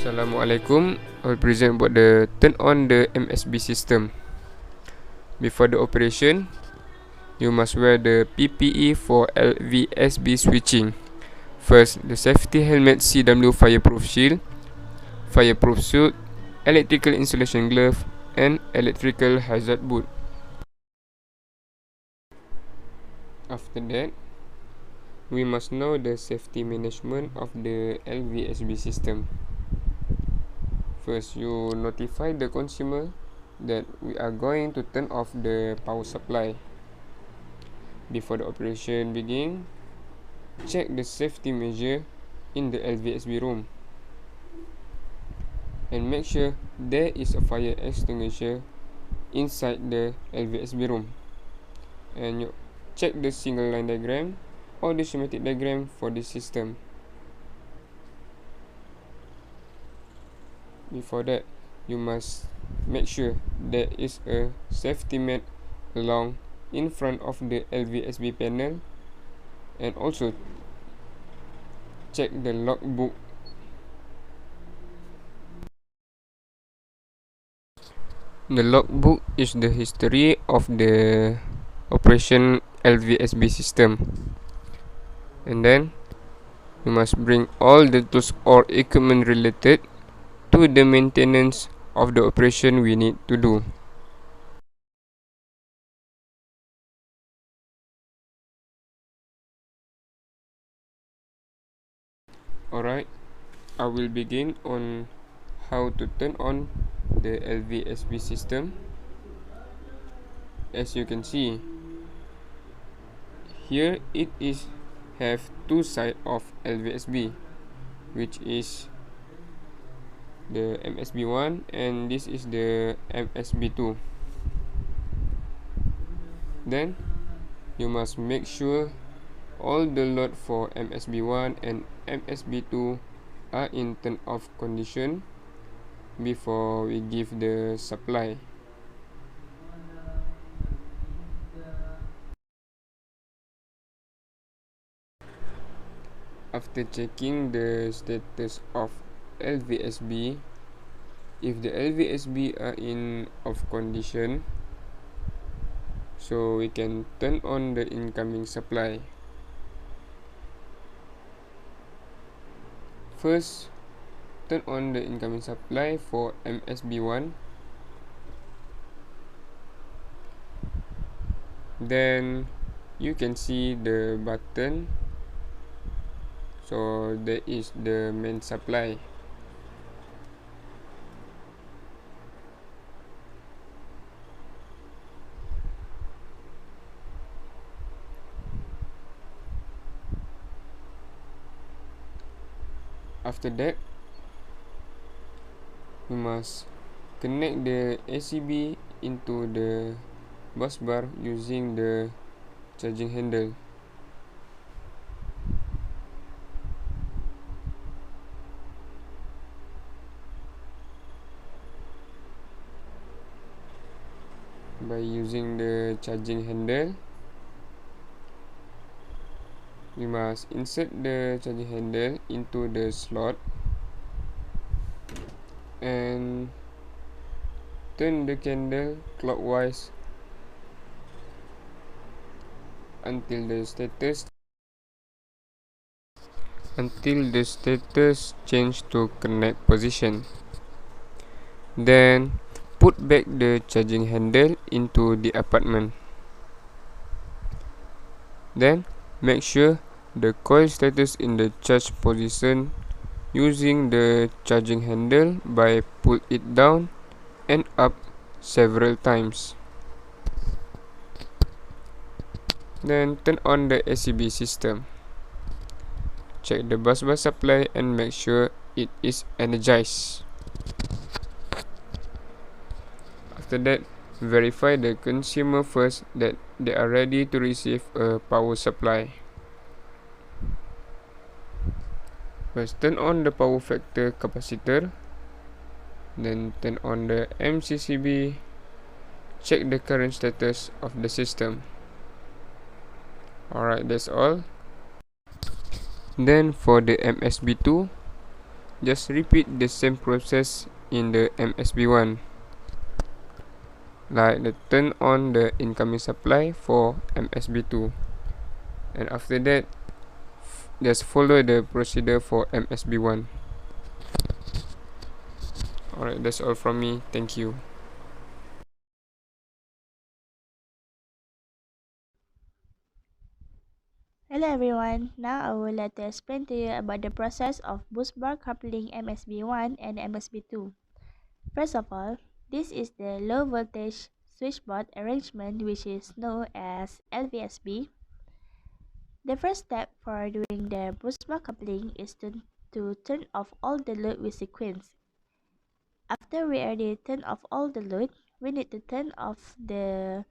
Assalamualaikum. I will present about the turn on the MSB system. Before the operation, you must wear the PPE for Lvsb switching. First, the safety helmet CW fireproof shield, fireproof suit, electrical insulation glove, and electrical hazard boot. After that, we must know the safety management of the Lvsb system. First, you notify the consumer that we are going to turn off the power supply. Before the operation begins, check the safety measure in the Lvsb room and make sure there is a fire extinguisher inside the Lvsb room, and you check the single line diagram or the schematic diagram for this system. Before that, you must make sure there is a safety mat along in front of the Lvsb panel, and also check the logbook. The logbook is the history of the operation Lvsb system. And then you must bring all the tools or equipment related to the maintenance of the operation we need to do. Alright, I will begin on how to turn on the Lvsb system. As you can see, here it is have two sides of Lvsb, which is the MSB1 and this is the MSB2. Then you must make sure all the load for MSB1 and MSB2 are in turn off condition before we give the supply. After checking the status of Lvsb, if the Lvsb are in off condition, so we can turn on the incoming supply. First, turn on the incoming supply for MSB1. Then you can see the button, so that is the main supply. After that, we must connect the ACB into the bus bar using the charging handle. By using the charging handle, we must insert the charging handle into the slot and turn the candle clockwise until the status change to connect position. Then put back the charging handle into the apartment. Then make sure the coil status in the charge position using the charging handle by pull it down and up several times. Then turn on the ACB system. Check the bus bar supply and make sure it is energized. After that, verify the consumer first that they are ready to receive a power supply. First, turn on the power factor capacitor, then turn on the MCCB. Check the current status of the system. Alright, that's all. Then for the MSB2, Just repeat the same process in the MSB1, like the turn on the incoming supply for MSB2, and after that just follow the procedure for MSB1. Alright, that's all from me. Thank you. Hello everyone, now I would like to explain to you about the process of bus bar coupling MSB1 and MSB2. First of all, this is the low voltage switchboard arrangement which is known as Lvsb. The first step for doing the bus bar coupling is to turn off all the load we sequence. After we already turn off all the load, we need to turn off the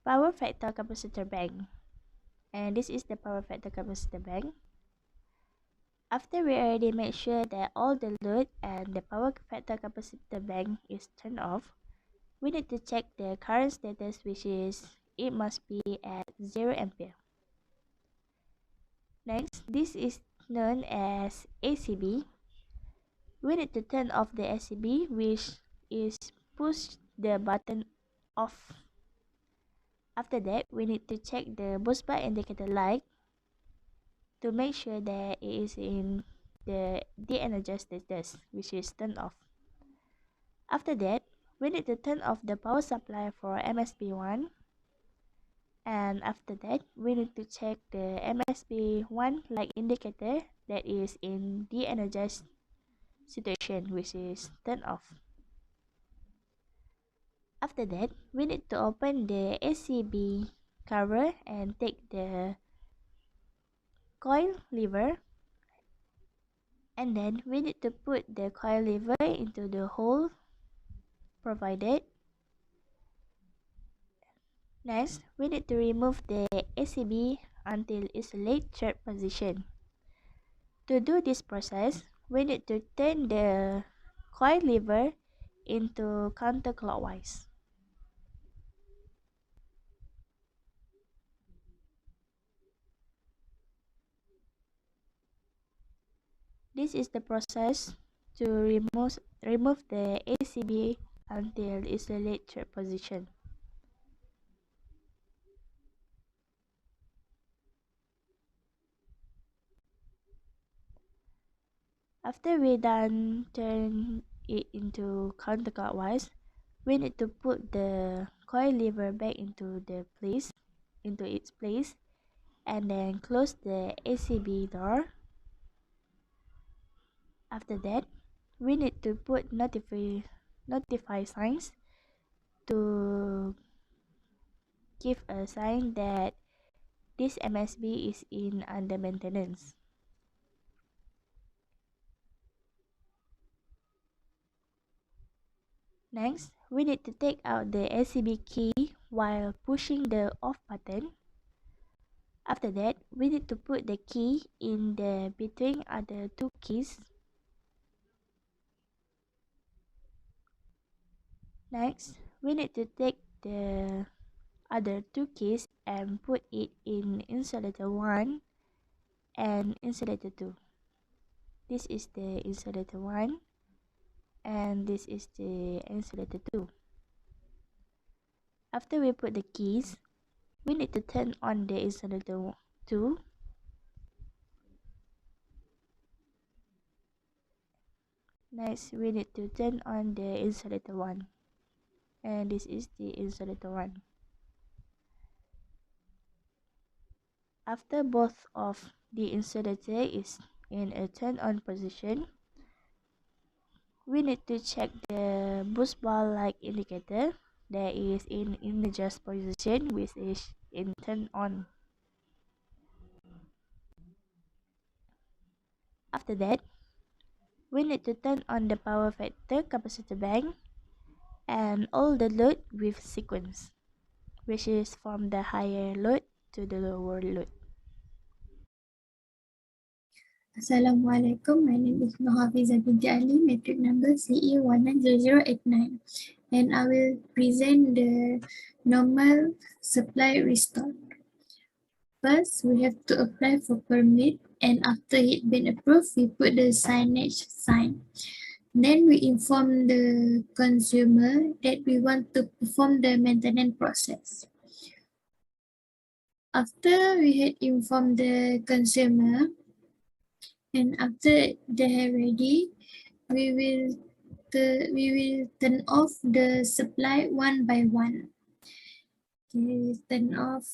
power factor capacitor bank. And this is the power factor capacitor bank. After we already make sure that all the load and the power factor capacitor bank is turned off, we need to check the current status, which is it must be at 0 ampere. Next, this is known as ACB. We need to turn off the ACB, which is push the button off. After that, we need to check the bus bar indicator light to make sure that it is in the de-energized status, which is turned off. After that, we need to turn off the power supply for MSB1, and after that, we need to check the MSB1 light indicator that is in de-energized situation, which is turned off. After that, we need to open the ACB cover and take the coil lever, and then we need to put the coil lever into the hole provided. Next, we need to remove the ACB until isolate third position. To do this process, we need to turn the coil lever into counterclockwise. This is the process to remove the ACB until isolate third position. After we done turn it into counterclockwise, we need to put the coil lever back into its place, and then close the ACB door. After that, we need to put notify signs to give a sign that this MSB is in under maintenance. Next, we need to take out the ACB key while pushing the off button. After that, we need to put the key in the between other two keys. Next, we need to take the other two keys and put it in insulator 1 and insulator 2. This is the insulator 1 and this is the insulator 2. After we put the keys, we need to turn on the insulator 2. Next, we need to turn on the insulator 1, and this is the insulator 1. After both of the insulator is in a turn on position, we need to check the bus bar light indicator that is in energized position, which is in turn on. After that, we need to turn on the power factor capacitor bank and all the load with sequence, which is from the higher load to the lower load. Assalamualaikum. My name is Nohafiza binti Ali, metric number CE190089, and I will present the normal supply restore. First, we have to apply for permit and after it been approved, we put the signage sign. Then we inform the consumer that we want to perform the maintenance process. After we had informed the consumer, and after they are ready, we will turn off the supply one by one. Okay, we turn off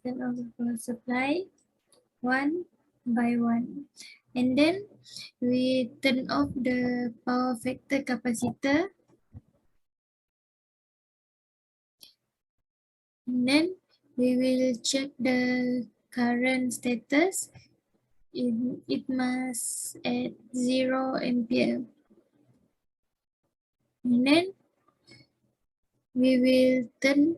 the supply one by one, and then we turn off the power factor capacitor, and then we will check the current status. It must at 0 ampere, and then we will turn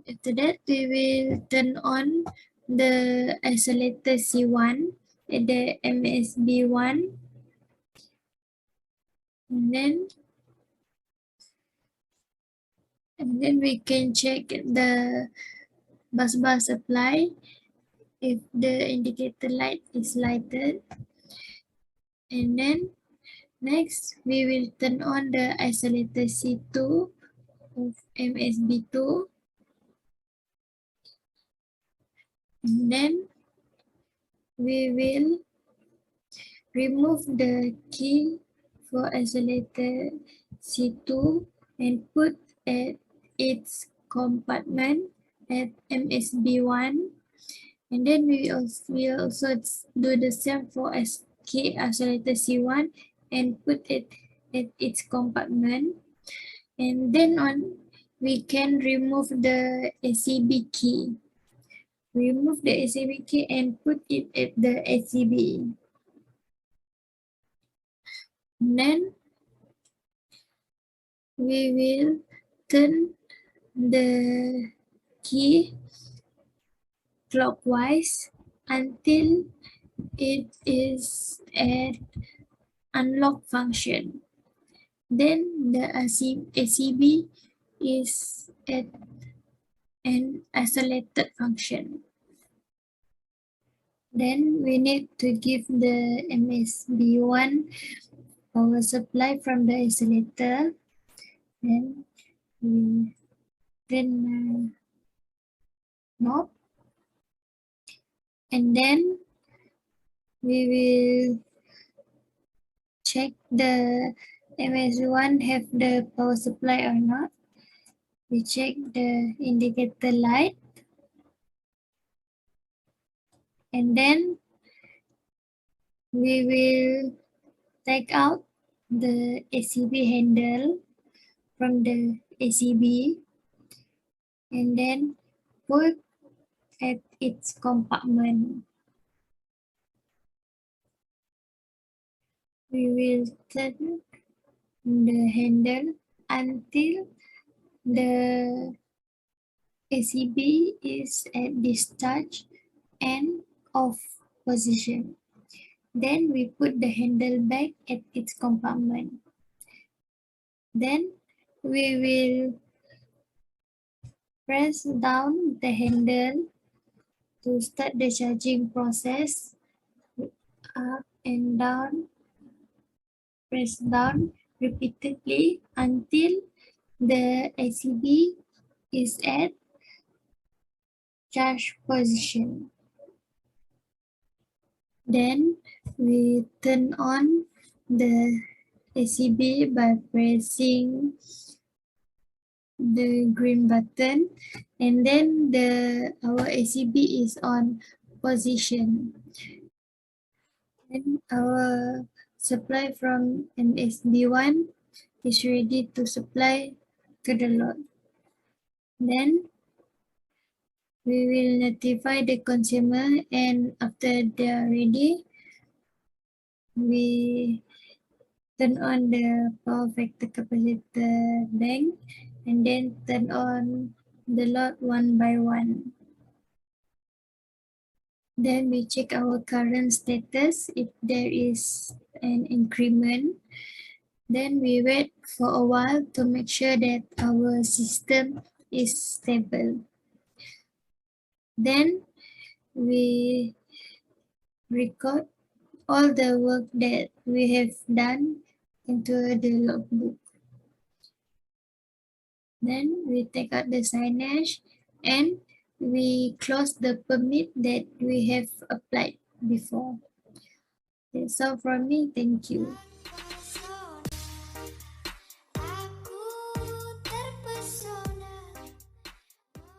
after that we will turn on the isolator C1 at the MSB1, and then we can check the bus bar supply if the indicator light is lighted, and then next we will turn on the isolator C2 of MSB2, and then we will remove the key for isolator C2 and put at its compartment at MSB1, and then we also do the same for key isolator C1 and put it at its compartment, and then we can remove the ACB key. Remove the ACB key and put it at the ACB. Then we will turn the key clockwise until it is at unlock function. Then the ACB is at an isolated function. Then we need to give the MSB1 power supply from the isolator. Then we turn knob, and then we will check the MS1 have the power supply or not. We check the indicator light, and then we will take out the ACB handle from the ACB, and then put at its compartment. We will turn the handle until the ACB is at discharge and off position. Then we put the handle back at its compartment. Then we will press down the handle to start the charging process. Up and down, press down repeatedly until the ACB is at charge position. Then we turn on the ACB by pressing the green button, and then our ACB is on position. And our supply from MSB1 is ready to supply to the load. Then we will notify the consumer, and after they are ready, we turn on the power factor capacitor bank, and then turn on the load one by one. Then we check our current status if there is an increment. Then we wait for a while to make sure that our system is stable. Then we record all the work that we have done into the logbook. Then we take out the signage and we close the permit that we have applied before. That's all from me. Thank you.